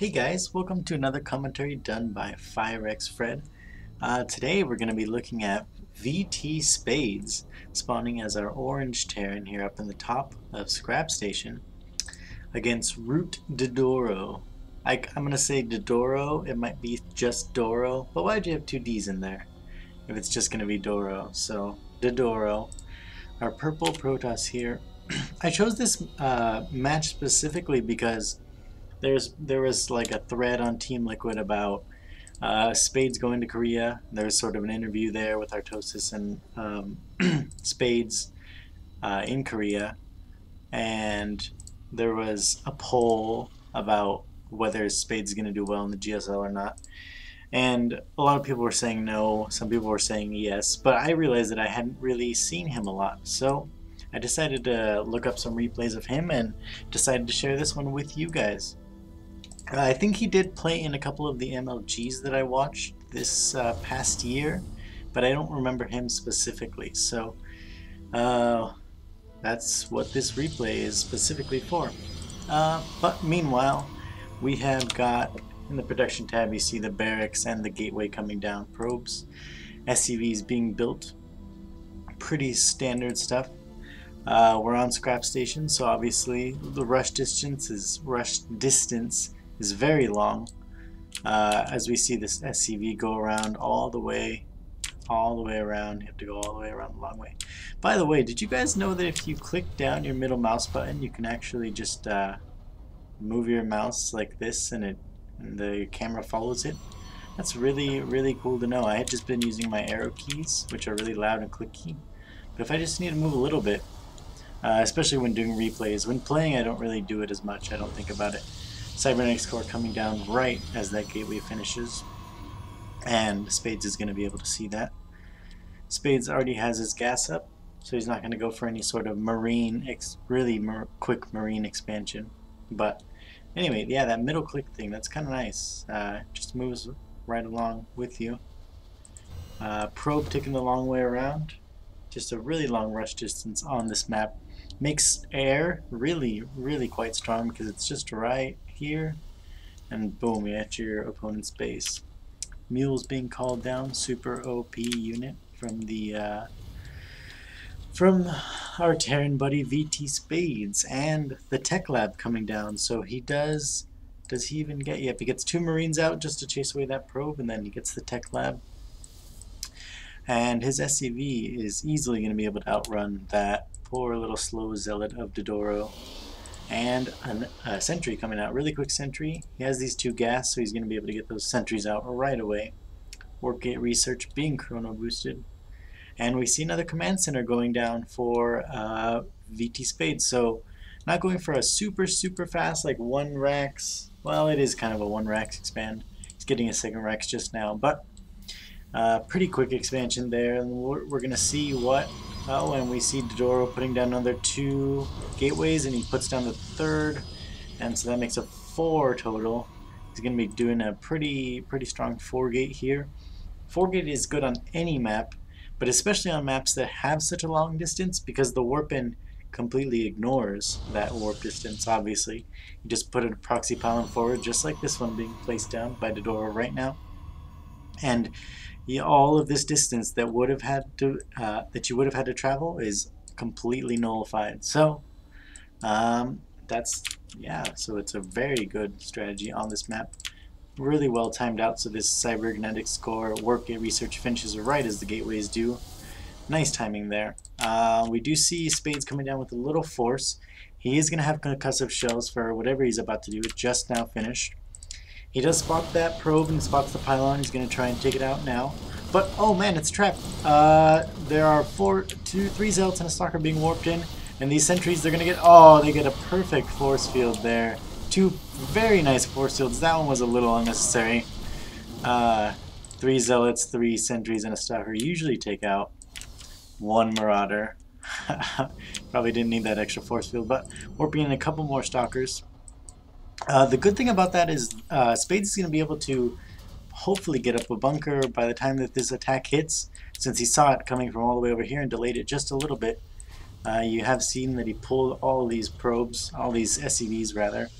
Hey guys, welcome to another commentary done by FireXFred. Today we're going to be looking at VTSpades spawning as our orange Terran here up in the top of Scrap Station against RootDdoRo. I'm going to say Dodoro, it might be just Doro, but why'd you have two D's in there if it's just going to be Doro? So Dodoro, our purple Protoss here. I chose this match specifically because there was like a thread on Team Liquid about Spades going to Korea. There was sort of an interview there with Artosis and Spades in Korea, and there was a poll about whether Spades is going to do well in the GSL or not. And a lot of people were saying no, some people were saying yes, but I realized that I hadn't really seen him a lot. So I decided to look up some replays of him and decided to share this one with you guys. I think he did play in a couple of the MLGs that I watched this past year, but I don't remember him specifically. So that's what this replay is specifically for. But meanwhile, we have got in the production tab, you see the barracks and the gateway coming down, probes, SCVs being built, pretty standard stuff. We're on Scrap Station, so obviously the rush distance is very long, as we see this SCV go around all the way around. You have to go all the way around the long way. By the way, did you guys know that if you click down your middle mouse button, you can actually just move your mouse like this, and the camera follows it? That's really cool to know. I had just been using my arrow keys, which are really loud and clicky, but if I just need to move a little bit, especially when doing replays, when playing I don't really do it as much. I don't think about it. Cybernetics core coming down right as that gateway finishes, and Spades is going to be able to see that. Spades already has his gas up, so he's not going to go for any sort of quick marine expansion. But anyway, yeah, that middle click thing, that's kind of nice. Just moves right along with you. Probe taking the long way around. Just a really long rush distance on this map. Makes air really quite strong because it's just right here, and boom, you're at your opponent's base. Mules being called down, super OP unit from the from our Terran buddy VTSpades, and the tech lab coming down. So he does he even get, yep, he gets two marines out just to chase away that probe, and then he gets the tech lab. And his SCV is easily going to be able to outrun that poor little slow zealot of Dodoro. And a sentry coming out, really quick sentry. He has these two gas, so he's going to be able to get those sentries out right away. Warp gate research being chrono boosted. And we see another command center going down for VTSpades. So not going for a super fast like 1 Rax. Well, it is kind of a 1 Rax expand. He's getting a 2nd Rax just now, but pretty quick expansion there. And we're going to see what. Oh, and we see Dodoro putting down another 2 gateways, and he puts down the 3rd, and so that makes a 4 total. He's going to be doing a pretty strong 4 gate here. 4 gate is good on any map, but especially on maps that have such a long distance, because the warp-in completely ignores that warp distance, obviously. You just put a proxy pylon forward, just like this one being placed down by Dodoro right now. And all of this distance that would have had to you would have had to travel is completely nullified. So that's, yeah, so it's a very good strategy on this map. Really well timed out, so this cybernetics core warp gate research finishes right as the gateways do. Nice timing there. We do see Spades coming down with a little force. He is going to have concussive shells for whatever he's about to do. It just now finished. He does spot that probe and spots the pylon. He's going to try and take it out now. But, oh man, it's trapped. There are 3 zealots and a stalker being warped in. And these sentries, they're going to get, oh, they get a perfect force field there. 2 very nice force fields. That one was a little unnecessary. 3 zealots, 3 sentries, and a stalker usually take out 1 marauder. Probably didn't need that extra force field, but warping in a couple more stalkers. The good thing about that is Spades is going to be able to hopefully get up a bunker by the time that this attack hits, since he saw it coming from all the way over here and delayed it just a little bit. You have seen that he pulled all these probes, all these SCVs rather,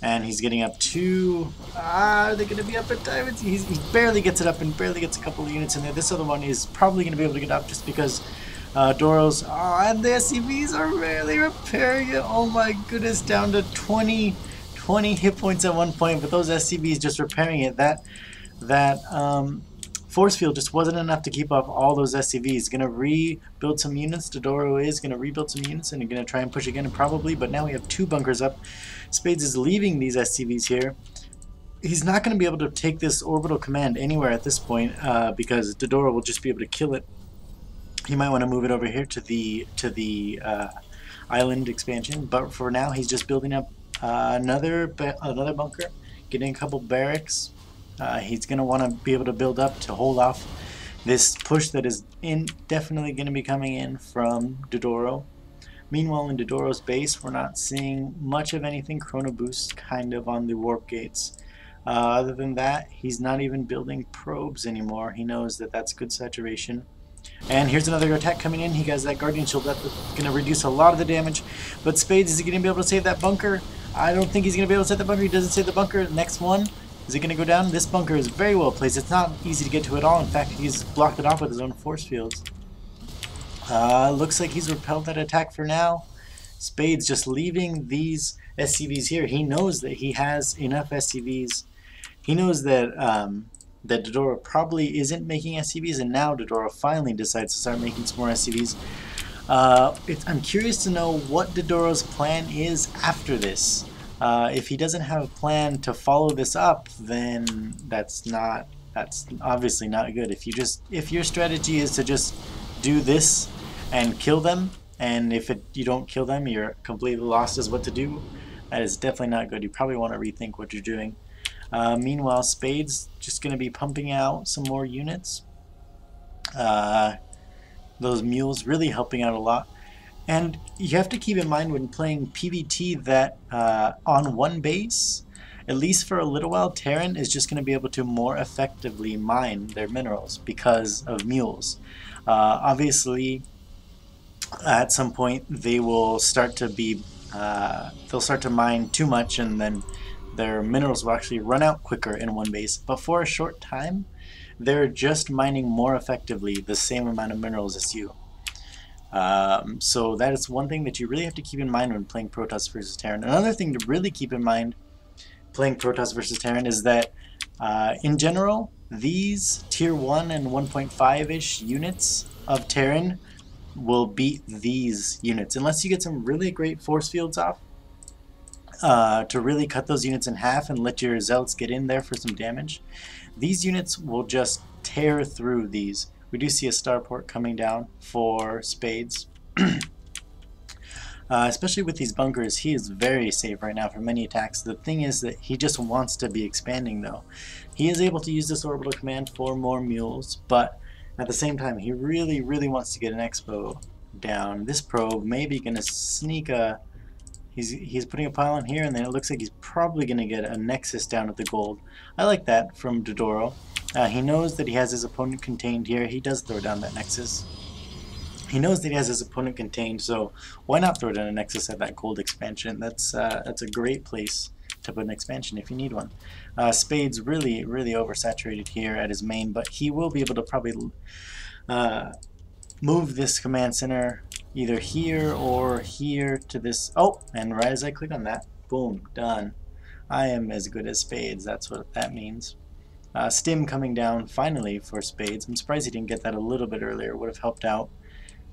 And he's getting up to... are they going to be up in time? He barely gets it up and barely gets a couple of units in there. This other one is probably going to be able to get up just because Doro's... and the SCVs are really repairing it. Oh my goodness, down to 20 hit points at one point. But those SCVs just repairing it. That force field just wasn't enough to keep up all those SCVs. Gonna rebuild some units. DdoRo is gonna rebuild some units and gonna try and push again probably, but now we have 2 bunkers up. Spades is leaving these SCVs here. He's not gonna be able to take this orbital command anywhere at this point because DdoRo will just be able to kill it. He might want to move it over here to the island expansion, but for now he's just building up another bunker, getting a couple barracks. He's going to want to be able to build up to hold off this push that is definitely going to be coming in from DdoRo. Meanwhile, in DdoRo's base, we're not seeing much of anything. Chrono Boost kind of on the warp gates. Other than that, he's not even building probes anymore. He knows that that's good saturation. And here's another attack coming in. He has that Guardian Shield that's going to reduce a lot of the damage. But Spades, is he going to be able to save that bunker? I don't think he's going to be able to save the bunker. He doesn't save the bunker. Next one. Is it going to go down? This bunker is very well placed. It's not easy to get to at all. In fact, he's blocked it off with his own force fields. Looks like he's repelled that attack for now. Spades just leaving these SCVs here. He knows that he has enough SCVs. He knows that that DdoRo probably isn't making SCVs, and now DdoRo finally decides to start making some more SCVs. I'm curious to know what DdoRo's plan is after this. If he doesn't have a plan to follow this up, then that's obviously not good. If your strategy is to just do this and kill them, and if you don't kill them, you're completely lost as what to do, that is definitely not good. You probably want to rethink what you're doing. Meanwhile, Spades just going to be pumping out some more units. Those mules really helping out a lot. And you have to keep in mind when playing PvT that on one base, at least for a little while, Terran is just going to be able to more effectively mine their minerals because of mules. Obviously, at some point they will start to be, they'll start to mine too much, and then their minerals will actually run out quicker in one base. But for a short time, they're just mining more effectively the same amount of minerals as you. So that is one thing that you really have to keep in mind when playing Protoss versus Terran. Another thing to really keep in mind playing Protoss versus Terran is that in general, these tier 1 and 1.5-ish units of Terran will beat these units unless you get some really great force fields off to really cut those units in half and let your zealots get in there for some damage. These units will just tear through these. We do see a starport coming down for Spades. Especially with these bunkers, he is very safe right now from many attacks. The thing is that he just wants to be expanding though. He is able to use this orbital command for more mules, but at the same time he really wants to get an expo down. This probe may be going to sneak a... He's putting a pylon here, and then it looks like he's probably going to get a nexus down at the gold. I like that from DdoRo. He knows that he has his opponent contained here. He does throw down that nexus. He knows that he has his opponent contained, so why not throw down a nexus at that gold expansion? That's a great place to put an expansion if you need one. Spades really oversaturated here at his main, but he will be able to probably move this command center either here or here to this. Oh, and right as I click on that, boom, done. I am as good as Spades. That's what that means. Stim coming down finally for Spades. I'm surprised he didn't get that a little bit earlier. Would have helped out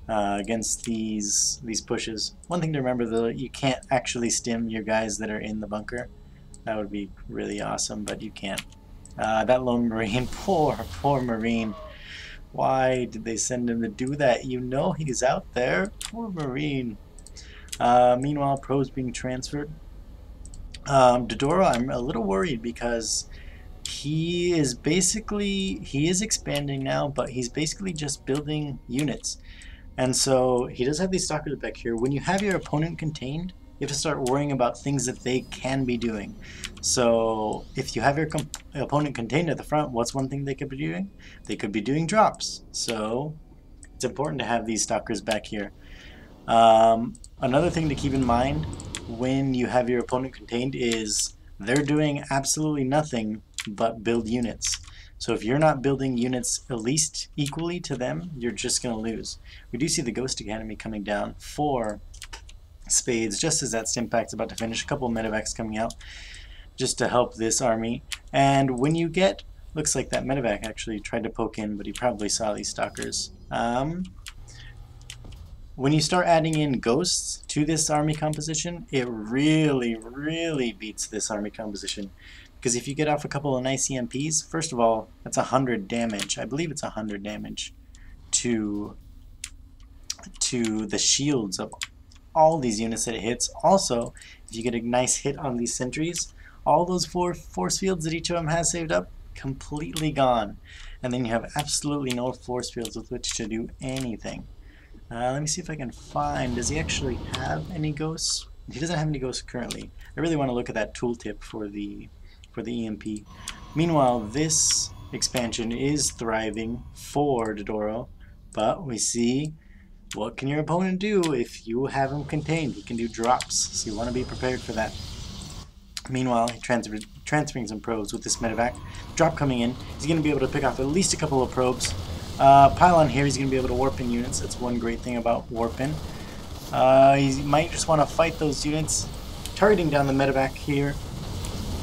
against these pushes. One thing to remember though, you can't actually stim your guys that are in the bunker. That would be really awesome, but you can't. That lone Marine, poor Marine. Why did they send him to do that? You know he's out there. Poor Marine. Meanwhile, probes being transferred. DdoRo, I'm a little worried because he is expanding now, but he's basically just building units. And so he does have these stalkers back here. When you have your opponent contained, you have to start worrying about things that they can be doing. So if you have your opponent contained at the front, what's one thing they could be doing? They could be doing drops. So it's important to have these stalkers back here. Another thing to keep in mind when you have your opponent contained is they're doing absolutely nothing but build units. So if you're not building units at least equally to them, you're just going to lose. We do see the Ghost Academy coming down for Spades just as that Stimpak's about to finish. A couple of medevacs coming out just to help this army. And when you get, looks like that medevac actually tried to poke in, but he probably saw these stalkers. When you start adding in ghosts to this army composition, it really beats this army composition. Because if you get off a couple of nice EMPs, first of all, that's 100 damage. I believe it's 100 damage to the shields of all these units that it hits. Also, if you get a nice hit on these sentries, all those 4 force fields that each of them has saved up, completely gone. And then you have absolutely no force fields with which to do anything. Let me see if I can find, does he actually have any ghosts? He doesn't have any ghosts currently. I really want to look at that tooltip for the EMP. Meanwhile, this expansion is thriving for DoDoRo, but we see, what can your opponent do if you have him contained? He can do drops, so you want to be prepared for that. Meanwhile, transferring some probes with this medevac. Drop coming in, he's going to be able to pick off at least a couple of probes. Pylon here, he's going to be able to warp in units. That's one great thing about warping. He might just want to fight those units. Targeting down the medevac here.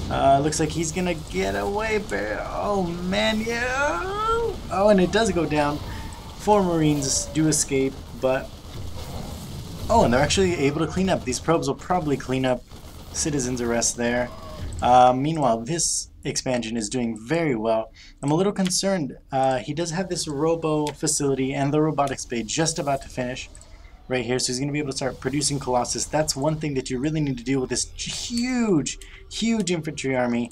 Looks like he's going to get away. Oh man, yeah! Oh, and it does go down. 4 Marines do escape, but... Oh, and they're actually able to clean up. These probes will probably clean up citizens' arrest there. Meanwhile, this expansion is doing very well. I'm a little concerned. He does have this robo facility and the robotic spade just about to finish right here, so he's going to be able to start producing Colossus. That's one thing that you really need to deal with this huge infantry army.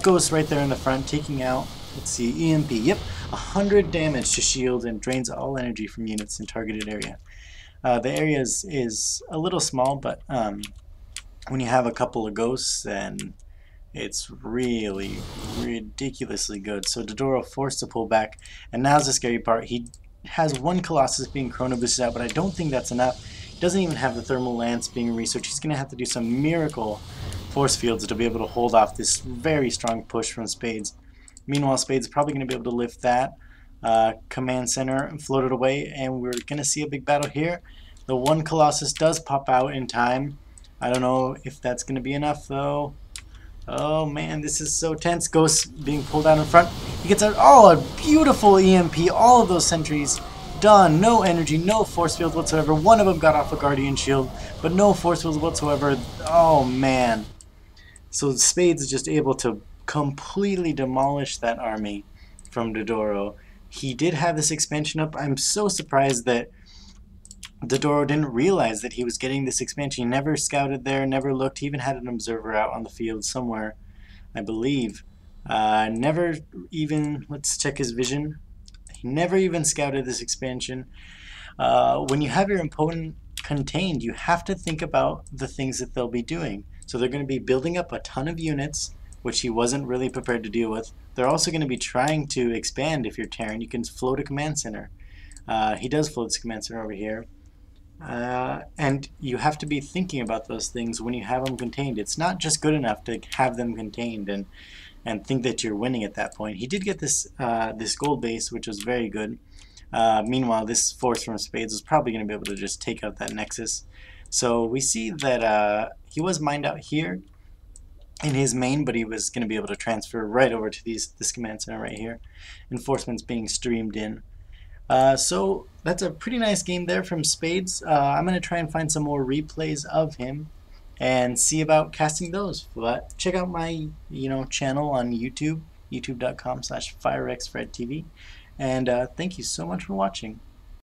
Ghost right there in the front, taking out, let's see, EMP. Yep, 100 damage to shield and drains all energy from units in targeted area. The area is a little small, but when you have a couple of ghosts, then it's really ridiculously good. So DoDoRo forced to pull back, and now's the scary part. He has 1 Colossus being chrono boosted out, but I don't think that's enough. He doesn't even have the thermal lance being researched. He's going to have to do some miracle force fields to be able to hold off this very strong push from Spades. Meanwhile, Spades is probably going to be able to lift that command center and float it away, and we're going to see a big battle here. The 1 Colossus does pop out in time. I don't know if that's going to be enough, though. Oh man, this is so tense. Ghost being pulled out in front. He gets out. Oh, a beautiful EMP. All of those sentries done. No energy, no force field whatsoever. One of them got off a Guardian Shield, but no force fields whatsoever. Oh man. So Spades is just able to completely demolish that army from DoDoRo. He did have this expansion up. I'm so surprised that DoDoRo didn't realize that he was getting this expansion. He never scouted there, never looked. He even had an observer out on the field somewhere, I believe. Never even, let's check his vision. He never even scouted this expansion. When you have your opponent contained, you have to think about the things that they'll be doing. So they're going to be building up a ton of units, which he wasn't really prepared to deal with. They're also going to be trying to expand if you're Terran. You can float a command center. He does float this command center over here. And you have to be thinking about those things when you have them contained. It's not just good enough to have them contained and think that you're winning at that point. He did get this this gold base, which was very good. Meanwhile, this force from Spades was probably going to be able to just take out that Nexus. So we see that he was mined out here in his main, but he was going to be able to transfer right over to this command center right here. Enforcement's being streamed in. So that's a pretty nice game there from Spades. I'm going to try and find some more replays of him and see about casting those. But check out my channel on YouTube, youtube.com/FireXFredTV. And thank you so much for watching.